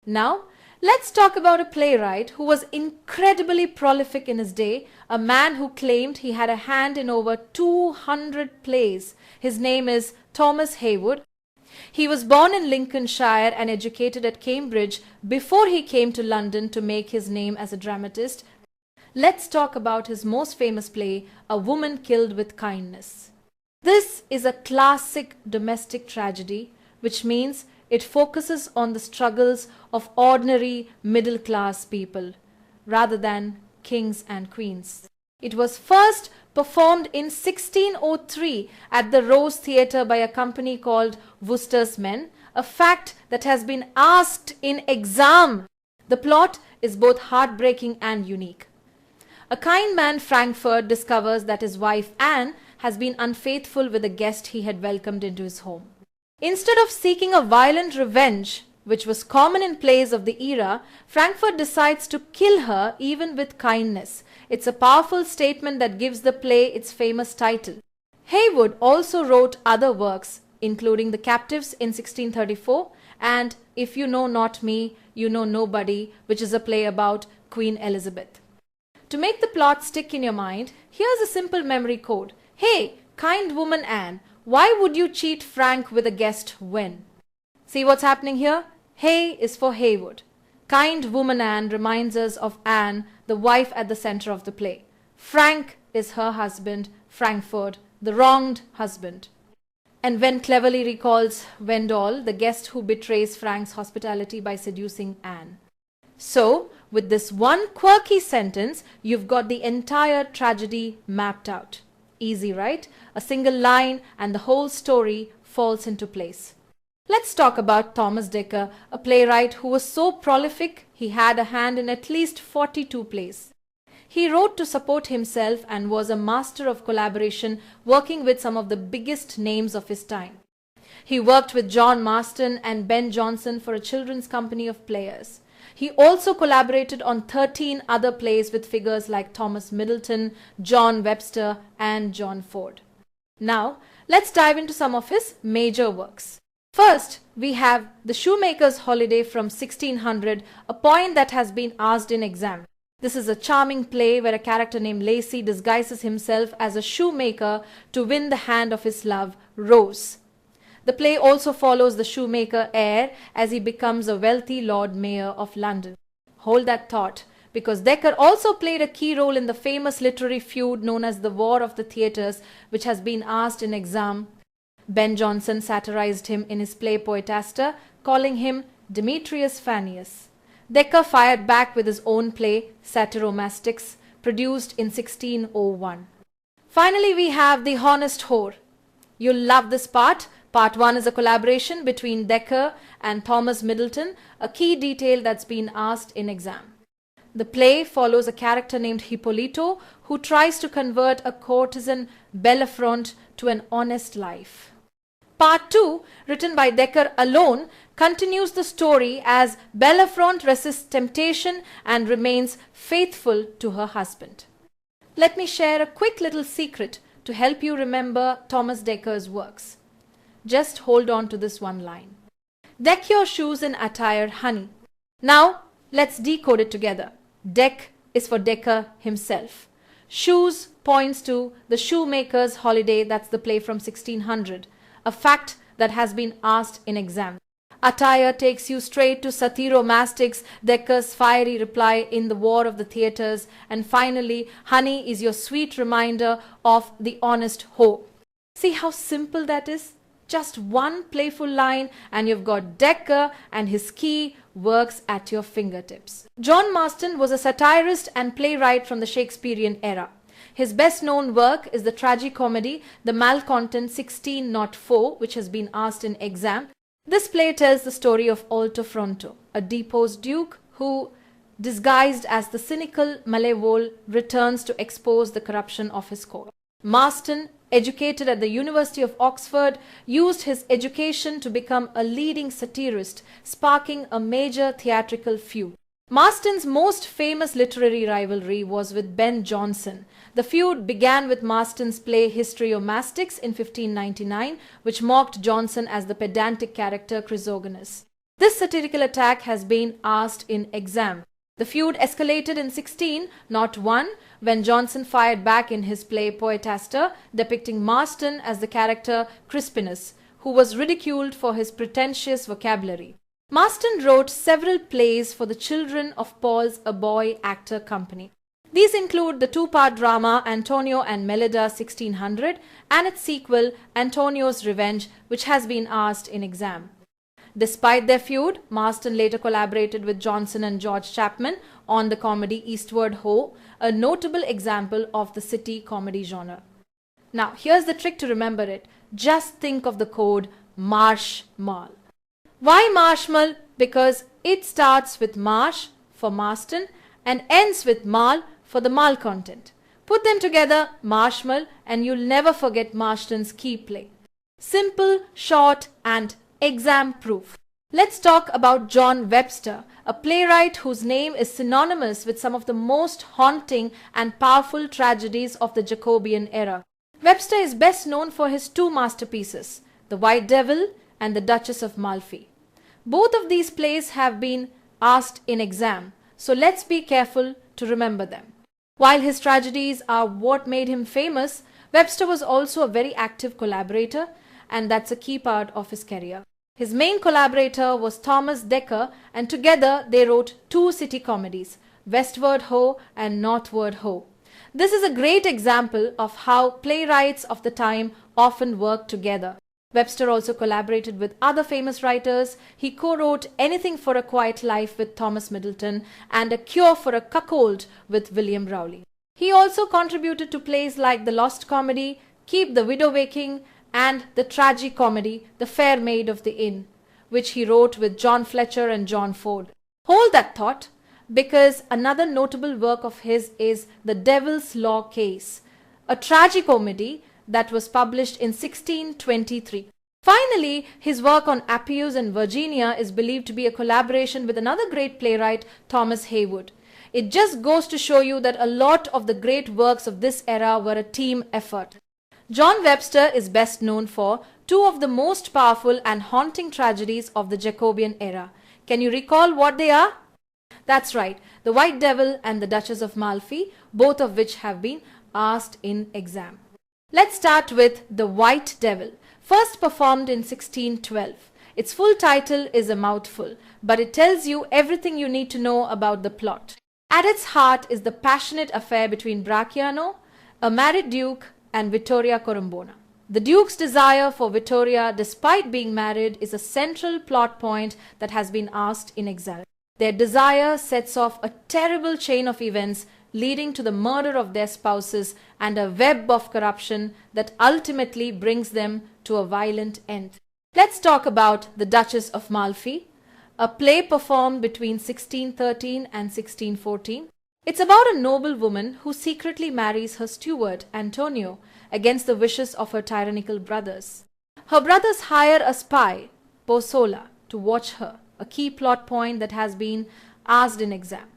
Now, let's talk about a playwright who was incredibly prolific in his day, a man who claimed he had a hand in over 200 plays. His name is Thomas Heywood. He was born in Lincolnshire and educated at Cambridge before he came to London to make his name as a dramatist. Let's talk about his most famous play, A Woman Killed with Kindness. This is a classic domestic tragedy, which means it focuses on the struggles of ordinary middle-class people rather than kings and queens. It was first performed in 1603 at the Rose Theatre by a company called Webster's Men, a fact that has been asked in exam. The plot is both heartbreaking and unique. A kind man, Frankfurt, discovers that his wife Anne has been unfaithful with a guest he had welcomed into his home. Instead of seeking a violent revenge, which was common in plays of the era, Frankfurt decides to kill her even with kindness. It's a powerful statement that gives the play its famous title. Heywood also wrote other works, including The Captives in 1634 and If You Know Not Me, You Know Nobody, which is a play about Queen Elizabeth. To make the plot stick in your mind, here's a simple memory code. Hey, kind woman Anne, why would you cheat Frank with a guest when? See what's happening here? Hey is for Heywood. Kind woman Anne reminds us of Anne, the wife at the center of the play. Frank is her husband, Frankfurt, the wronged husband. And Wen cleverly recalls Wendell, the guest who betrays Frank's hospitality by seducing Anne. So, with this one quirky sentence, you've got the entire tragedy mapped out. Easy, right? A single line and the whole story falls into place. Let's talk about Thomas Dekker, a playwright who was so prolific he had a hand in at least 42 plays. He wrote to support himself and was a master of collaboration, working with some of the biggest names of his time. He worked with John Marston and Ben Jonson for a children's company of players. He also collaborated on 13 other plays with figures like Thomas Middleton, John Webster, and John Ford. Now, let's dive into some of his major works. First, we have The Shoemaker's Holiday from 1600, a point that has been asked in exam. This is a charming play where a character named Lacey disguises himself as a shoemaker to win the hand of his love, Rose. The play also follows the shoemaker heir as he becomes a wealthy Lord Mayor of London. Hold that thought, because Dekker also played a key role in the famous literary feud known as the War of the Theatres, which has been asked in exam. Ben Jonson satirized him in his play Poetaster, calling him Demetrius Fannius. Dekker fired back with his own play, Satyromastics, produced in 1601. Finally, we have The Honest Whore. You'll love this part. Part 1 is a collaboration between Dekker and Thomas Middleton, a key detail that's been asked in exam. The play follows a character named Hippolito who tries to convert a courtesan Bellerophon to an honest life. Part 2, written by Dekker alone, continues the story as Bellerophon resists temptation and remains faithful to her husband. Let me share a quick little secret to help you remember Thomas Dekker's works. Just hold on to this one line. Deck your shoes in attire, honey. Now, let's decode it together. Deck is for Dekker himself. Shoes points to The Shoemaker's Holiday, that's the play from 1600, a fact that has been asked in exam. Attire takes you straight to Satyromastics, Dekker's fiery reply in The War of the Theatres, and finally, honey is your sweet reminder of The Honest Whore. See how simple that is? Just one playful line and you've got Dekker and his key works at your fingertips. John Marston was a satirist and playwright from the Shakespearean era. His best known work is the Tragicomedy, The Malcontent 1604, which has been asked in exam. This play tells the story of Altofronto, a deposed duke who, disguised as the cynical Malevole, returns to expose the corruption of his court. Marston, educated at the University of Oxford, used his education to become a leading satirist, sparking a major theatrical feud. Marston's most famous literary rivalry was with Ben Jonson. The feud began with Marston's play Histriomastics in 1599, which mocked Jonson as the pedantic character Chrysogonus. This satirical attack has been asked in exam. The feud escalated in 1601 when Johnson fired back in his play Poetaster, depicting Marston as the character Crispinus, who was ridiculed for his pretentious vocabulary. Marston wrote several plays for the children of Paul's A Boy Actor Company. These include the two-part drama Antonio and Mellida 1600 and its sequel Antonio's Revenge, which has been asked in exam. Despite their feud, Marston later collaborated with Johnson and George Chapman on the comedy Eastward Ho, a notable example of the city comedy genre. Now, here's the trick to remember it. Just think of the code Marsh-Mal. Why Marsh-Mal? Because it starts with Marsh for Marston and ends with Mal for the Mal content. Put them together, Marsh-Mal, and you'll never forget Marston's key play. Simple, short, and exam-proof. Let's talk about John Webster, a playwright whose name is synonymous with some of the most haunting and powerful tragedies of the Jacobean era. Webster is best known for his two masterpieces, The White Devil and The Duchess of Malfi. Both of these plays have been asked in exam, so let's be careful to remember them. While his tragedies are what made him famous, Webster was also a very active collaborator, and that's a key part of his career. His main collaborator was Thomas Dekker, and together they wrote two city comedies, Westward Ho and Northward Ho. This is a great example of how playwrights of the time often worked together. Webster also collaborated with other famous writers. He co-wrote Anything for a Quiet Life with Thomas Middleton and A Cure for a Cuckold with William Rowley. He also contributed to plays like The Lost Comedy, Keep the Widow Waking, and the Tragicomedy, The Fair Maid of the Inn, which he wrote with John Fletcher and John Ford. Hold that thought, because another notable work of his is The Devil's Law Case, a tragicomedy that was published in 1623. Finally, his work on Appius and Virginia is believed to be a collaboration with another great playwright, Thomas Heywood. It just goes to show you that a lot of the great works of this era were a team effort. John Webster is best known for two of the most powerful and haunting tragedies of the Jacobean era. Can you recall what they are? That's right, The White Devil and The Duchess of Malfi, both of which have been asked in exam. Let's start with The White Devil, first performed in 1612. Its full title is a mouthful, but it tells you everything you need to know about the plot. At its heart is the passionate affair between Bracciano, a married duke, and Vittoria Corombona. The Duke's desire for Vittoria, despite being married, is a central plot point that has been asked in exam. Their desire sets off a terrible chain of events leading to the murder of their spouses and a web of corruption that ultimately brings them to a violent end. Let's talk about The Duchess of Malfi, a play performed between 1613 and 1614. It's about a noble woman who secretly marries her steward, Antonio, against the wishes of her tyrannical brothers. Her brothers hire a spy, Bosola, to watch her, a key plot point that has been asked in exam.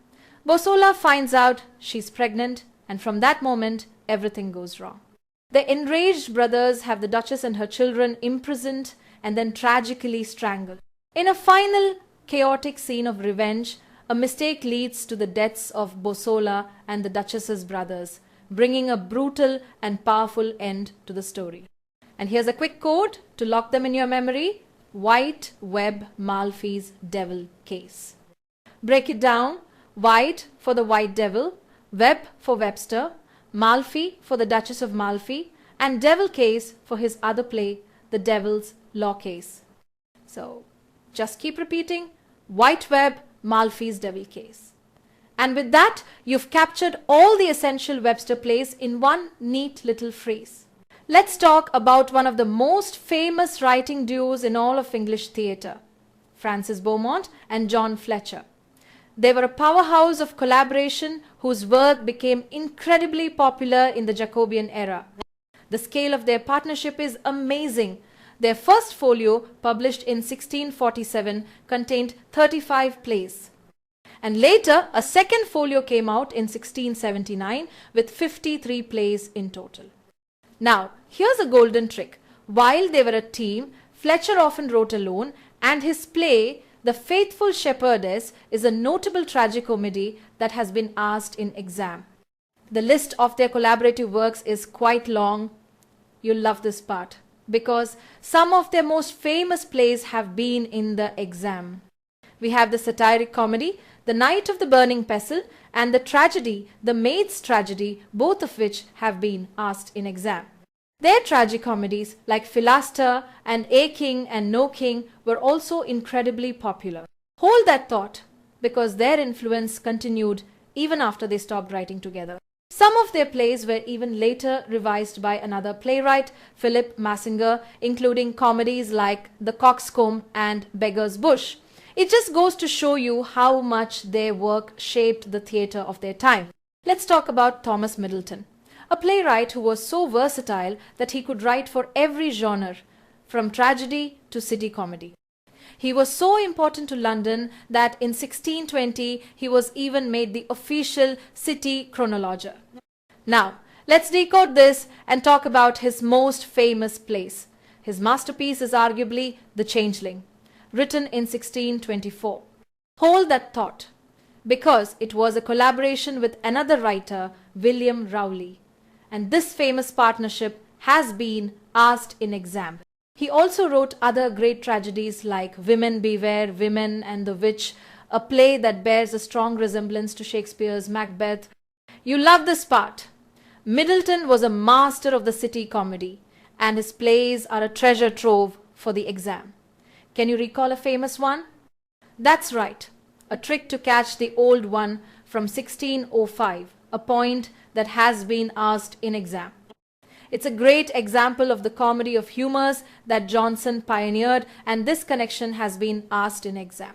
Bosola finds out she's pregnant, and from that moment, everything goes wrong. The enraged brothers have the Duchess and her children imprisoned and then tragically strangled. In a final chaotic scene of revenge, a mistake leads to the deaths of Bosola and the Duchess's brothers, bringing a brutal and powerful end to the story. And here's a quick code to lock them in your memory: White Web Malfi's Devil Case. Break it down: White for the White Devil, Web for Webster, Malfi for the Duchess of Malfi, and Devil Case for his other play, The Devil's Law Case. So just keep repeating: White Web, Malfi's Devil Case. And with that, you've captured all the essential Webster plays in one neat little phrase. Let's talk about one of the most famous writing duos in all of English theatre, Francis Beaumont and John Fletcher. They were a powerhouse of collaboration whose work became incredibly popular in the Jacobean era. The scale of their partnership is amazing. Their first folio, published in 1647, contained 35 plays. And later, a second folio came out in 1679 with 53 plays in total. Now, here's a golden trick. While they were a team, Fletcher often wrote alone, and his play, The Faithful Shepherdess is a notable tragicomedy that has been asked in exam. The list of their collaborative works is quite long. You'll love this part because some of their most famous plays have been in the exam. We have the satiric comedy, The Knight of the Burning Pestle, and the tragedy, The Maid's Tragedy, both of which have been asked in exam. Their tragicomedies like Philaster and A King and No King were also incredibly popular. Hold that thought because their influence continued even after they stopped writing together. Some of their plays were even later revised by another playwright, Philip Massinger, including comedies like The Coxcomb and Beggar's Bush. It just goes to show you how much their work shaped the theatre of their time. Let's talk about Thomas Middleton, a playwright who was so versatile that he could write for every genre, from tragedy to city comedy. He was so important to London that in 1620 he was even made the official city chronologer. Now, let's decode this and talk about his most famous plays. His masterpiece is arguably The Changeling, written in 1624. Hold that thought, because it was a collaboration with another writer, William Rowley, and this famous partnership has been asked in exam. He also wrote other great tragedies like Women Beware, Women and the Witch, a play that bears a strong resemblance to Shakespeare's Macbeth. You love this part. Middleton was a master of the city comedy, and his plays are a treasure trove for the exam. Can you recall a famous one? That's right, A Trick to Catch the Old One from 1605, a point that has been asked in exam. It's a great example of the comedy of humours that Johnson pioneered, and this connection has been asked in exam.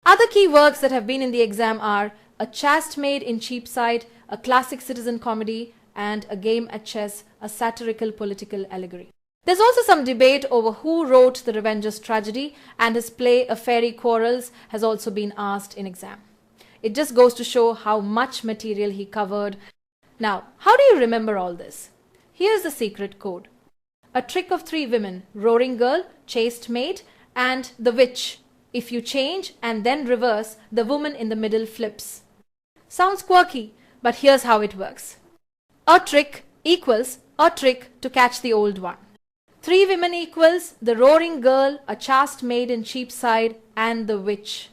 Other key works that have been in the exam are A Chaste Maid in Cheapside, a classic citizen comedy, and A Game at Chess, a satirical political allegory. There's also some debate over who wrote The Revenger's Tragedy, and his play A Fairy Quarrels has also been asked in exam. It just goes to show how much material he covered. Now, how do you remember all this? Here's the secret code. A Trick of Three Women, Roaring Girl, Chaste Maid, and The Witch. If you change and then reverse, the woman in the middle flips. Sounds quirky, but here's how it works. A trick equals a trick to catch the old one. Three women equals the roaring girl, a chaste maid in Cheapside, and the witch.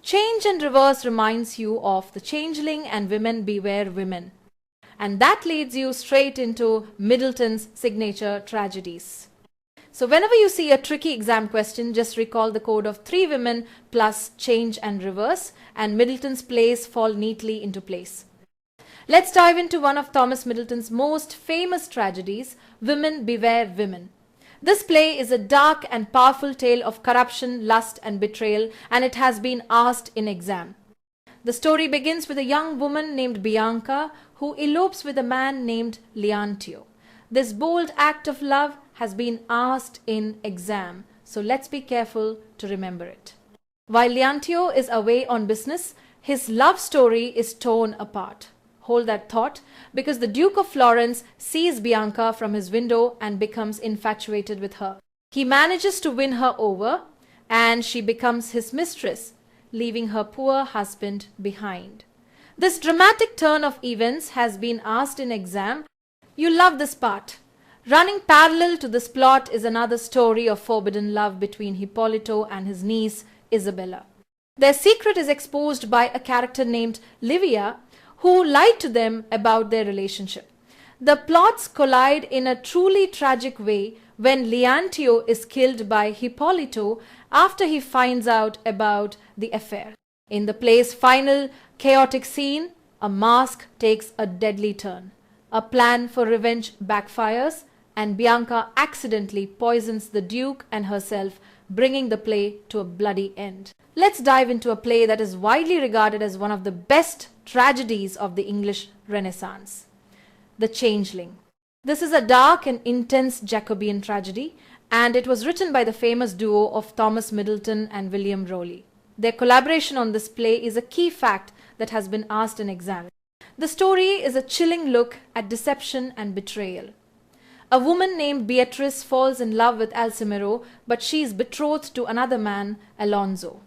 Change and reverse reminds you of the changeling and Women Beware Women. And that leads you straight into Middleton's signature tragedies. So whenever you see a tricky exam question, just recall the code of three women plus change and reverse, and Middleton's plays fall neatly into place. Let's dive into one of Thomas Middleton's most famous tragedies, Women Beware Women. This play is a dark and powerful tale of corruption, lust and betrayal, and it has been asked in exam. The story begins with a young woman named Bianca who elopes with a man named Leontio. This bold act of love has been asked in exam, so let's be careful to remember it. While Leontio is away on business, his love story is torn apart. Hold that thought, because the Duke of Florence sees Bianca from his window and becomes infatuated with her. He manages to win her over, and she becomes his mistress, leaving her poor husband behind. This dramatic turn of events has been asked in exam. You love this part. Running parallel to this plot is another story of forbidden love between Hippolito and his niece Isabella. Their secret is exposed by a character named Livia, who lied to them about their relationship. The plots collide in a truly tragic way when Leontio is killed by Hippolito after he finds out about the affair. In the play's final chaotic scene, a masque takes a deadly turn. A plan for revenge backfires, and Bianca accidentally poisons the Duke and herself, bringing the play to a bloody end. Let's dive into a play that is widely regarded as one of the best tragedies of the English Renaissance, The Changeling. This is a dark and intense Jacobean tragedy, and it was written by the famous duo of Thomas Middleton and William Rowley. Their collaboration on this play is a key fact that has been asked in exam. The story is a chilling look at deception and betrayal. A woman named Beatrice falls in love with Alcimero, but she is betrothed to another man, Alonso.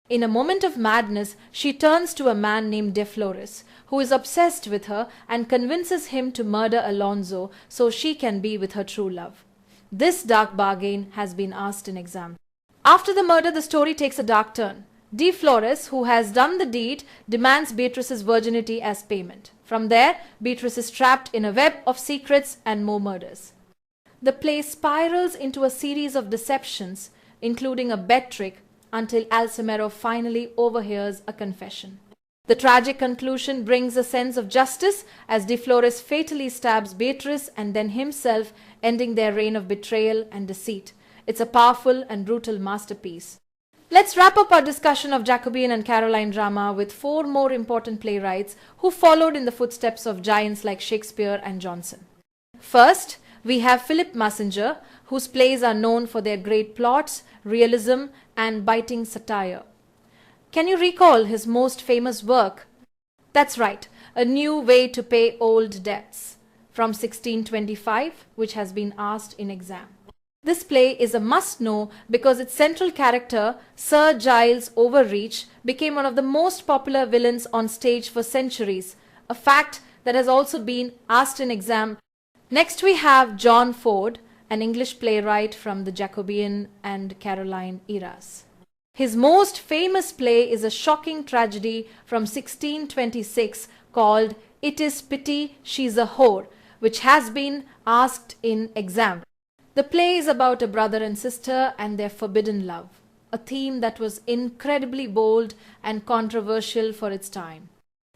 In a moment of madness, she turns to a man named De Flores, who is obsessed with her and convinces him to murder Alonso so she can be with her true love. This dark bargain has been asked in exam. After the murder, the story takes a dark turn. De Flores, who has done the deed, demands Beatrice's virginity as payment. From there, Beatrice is trapped in a web of secrets and more murders. The play spirals into a series of deceptions, including a bet trick, until Alcimero finally overhears a confession. The tragic conclusion brings a sense of justice as De Flores fatally stabs Beatrice and then himself, ending their reign of betrayal and deceit. It's a powerful and brutal masterpiece. Let's wrap up our discussion of Jacobean and Caroline drama with 4 more important playwrights who followed in the footsteps of giants like Shakespeare and Jonson. First, we have Philip Massinger, whose plays are known for their great plots, realism, and biting satire. Can you recall his most famous work? That's right, A New Way to Pay Old Debts, from 1625, which has been asked in exam. This play is a must-know because its central character, Sir Giles Overreach, became one of the most popular villains on stage for centuries, a fact that has also been asked in exam. Next we have John Ford, an English playwright from the Jacobean and Caroline eras. His most famous play is a shocking tragedy from 1626 called It Is Pity She's a Whore, which has been asked in exam. The play is about a brother and sister and their forbidden love, a theme that was incredibly bold and controversial for its time.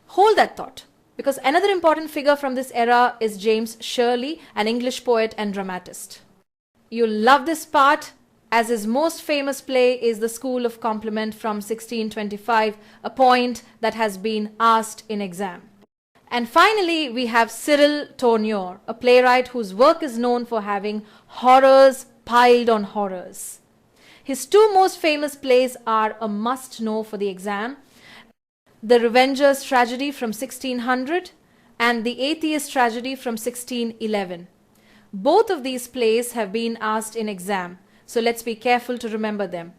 Hold that thought, because another important figure from this era is James Shirley, an English poet and dramatist. You'll love this part, as his most famous play is The School of Compliment from 1625, a point that has been asked in exam. And finally, we have Cyril Tourneur, a playwright whose work is known for having horrors piled on horrors. His 2 most famous plays are a must-know for the exam, The Revenger's Tragedy from 1600 and The Atheist Tragedy from 1611. Both of these plays have been asked in exam, so let's be careful to remember them.